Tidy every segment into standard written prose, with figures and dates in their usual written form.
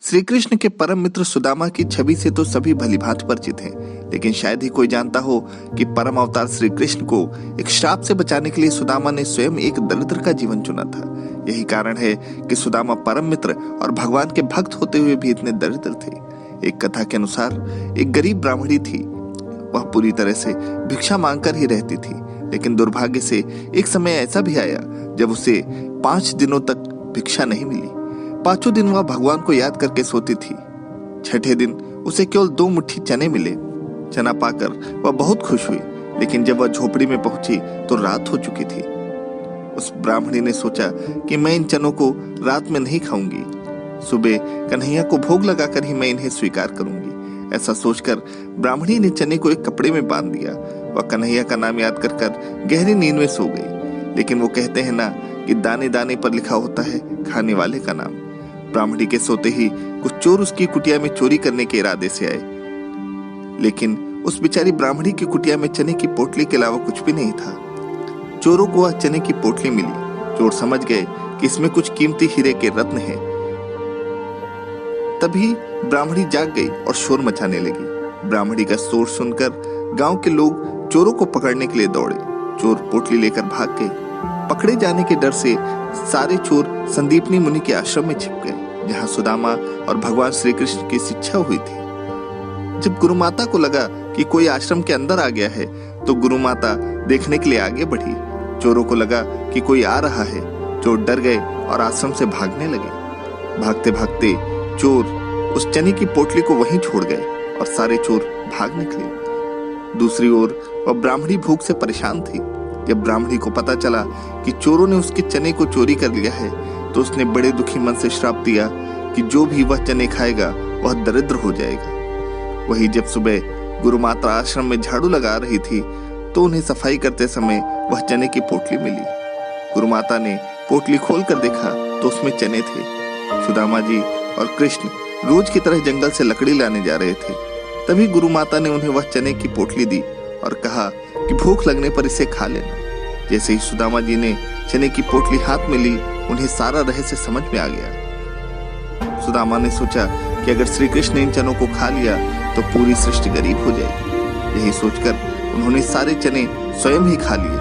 श्री कृष्ण के परम मित्र सुदामा की छवि से तो सभी भलीभांति परिचित हैं, लेकिन शायद ही कोई जानता हो कि परम अवतार श्री कृष्ण को एक श्राप से बचाने के लिए सुदामा ने स्वयं एक दरिद्र का जीवन चुना था। यही कारण है कि सुदामा परम मित्र और भगवान के भक्त होते हुए भी इतने दरिद्र थे। एक कथा के अनुसार एक गरीब ब्राह्मणी थी। वह पूरी तरह से भिक्षा मांगकर ही रहती थी, लेकिन दुर्भाग्य से एक समय ऐसा भी आया जब उसे 5 दिनों तक भिक्षा नहीं मिली। 5वें दिन वह भगवान को याद करके सोती थी। 6ठे दिन उसे केवल 2 मुट्ठी चने मिले। चना पाकर वह बहुत खुश हुई, लेकिन जब वह झोपड़ी में पहुंची तो रात हो चुकी थी। उस ब्राह्मणी ने सोचा कि मैं इन चनों को रात में नहीं खाऊंगी, सुबह कन्हैया को भोग लगाकर ही मैं इन्हें स्वीकार करूंगी। ऐसा सोचकर ब्राह्मणी ने चने को एक कपड़े में बांध दिया। वह कन्हैया का नाम याद कर गहरी नींद में सो गई। लेकिन वो कहते हैं ना कि दाने दाने पर लिखा होता है खाने वाले का नाम। ब्राह्मणी के सोते ही कुछ चोर उसकी कुटिया में चोरी करने के इरादे से आए, लेकिन उस बेचारी ब्राह्मणी की कुटिया में चने की पोटली के अलावा कुछ भी नहीं था। चोरों को वह चने की पोटली मिली। चोर समझ गए कि इसमें कुछ कीमती हीरे के रत्न हैं। तभी ब्राह्मणी जाग गई और शोर मचाने लगी। ब्राह्मणी का शोर सुनकर गांव के लोग चोरों को पकड़ने के लिए दौड़े। चोर पोटली लेकर भाग गए। पकड़े जाने के डर से सारे चोर संदीपनी मुनि के आश्रम में छिप गए, जहां सुदामा और भगवान श्री कृष्ण की शिक्षा हुई थी। जब गुरु माता को लगा कि कोई आश्रम के अंदर आ गया है, तो गुरु माता देखने के लिए आगे बढ़ी। चोरों को लगा कि कोई आ रहा है। चोर डर गए और आश्रम से भागने लगे। भागते भागते चोर उस चने की पोटली को वहीं छोड़ गए और सारे चोर भाग निकले। दूसरी ओर वह ब्राह्मणी भूख से परेशान थी। जब ब्राह्मणी को पता चला कि चोरों ने उसके चने को चोरी कर लिया है, तो उसने बड़े दुखी मन से श्राप दिया कि जो भी वह चने खाएगा वह दरिद्र हो जाएगा। वही जब सुबह गुरु माता आश्रम में झाड़ू लगा रही थी, तो उन्हें सफाई करते समय वह चने की पोटली मिली। गुरु माता ने पोटली खोलकर देखा तो उसमें चने थे। सुदामा जी और कृष्ण रोज की तरह जंगल से लकड़ी लाने जा रहे थे। तभी गुरु माता ने उन्हें वह चने की पोटली दी और कहा कि भूख लगने पर इसे खा लेना। जैसे ही सुदामा जी ने चने की पोटली हाथ में ली, उन्हें सारा रहस्य समझ में आ गया। सुदामा ने सोचा कि अगर श्री कृष्ण ने इन चनों को खा लिया तो पूरी सृष्टि गरीब हो जाएगी। यही सोचकर उन्होंने सारे चने स्वयं ही खा लिए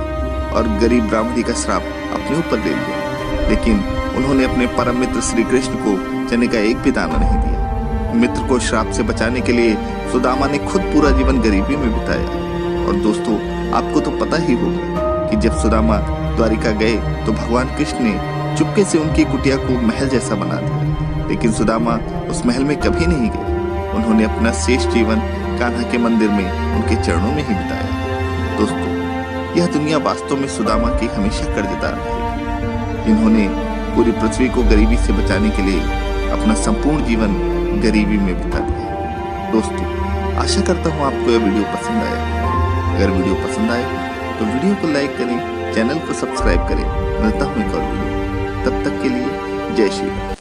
और गरीब ब्राह्मणी का श्राप अपने ऊपर ले लिया। लेकिन उन्होंने अपने परम मित्र श्री कृष्ण को चने का एक भी दाना नहीं दिया। मित्र को श्राप से बचाने के लिए सुदामा ने खुद पूरा जीवन गरीबी में बिताया। और दोस्तों, आपको तो पता ही होगा कि जब सुदामा द्वारिका गए तो भगवान कृष्ण ने चुपके से उनकी कुटिया को महल जैसा बना दिया। लेकिन सुदामा उस महल में कभी नहीं गए। उन्होंने अपना शेष जीवन कान्हा के मंदिर में उनके चरणों में ही बिताया। दोस्तों, यह दुनिया वास्तव में सुदामा की हमेशा कर्जदार रहेगी, जिन्होंने पूरी पृथ्वी को गरीबी से बचाने के लिए अपना संपूर्ण जीवन गरीबी में बिता दिया। दोस्तों, आशा करता हूँ आपको यह वीडियो पसंद आया। अगर वीडियो पसंद आए तो वीडियो को लाइक करें, चैनल को सब्सक्राइब करें। मिलता हूँ एक और वीडियो। तब तक के लिए जय श्री राम।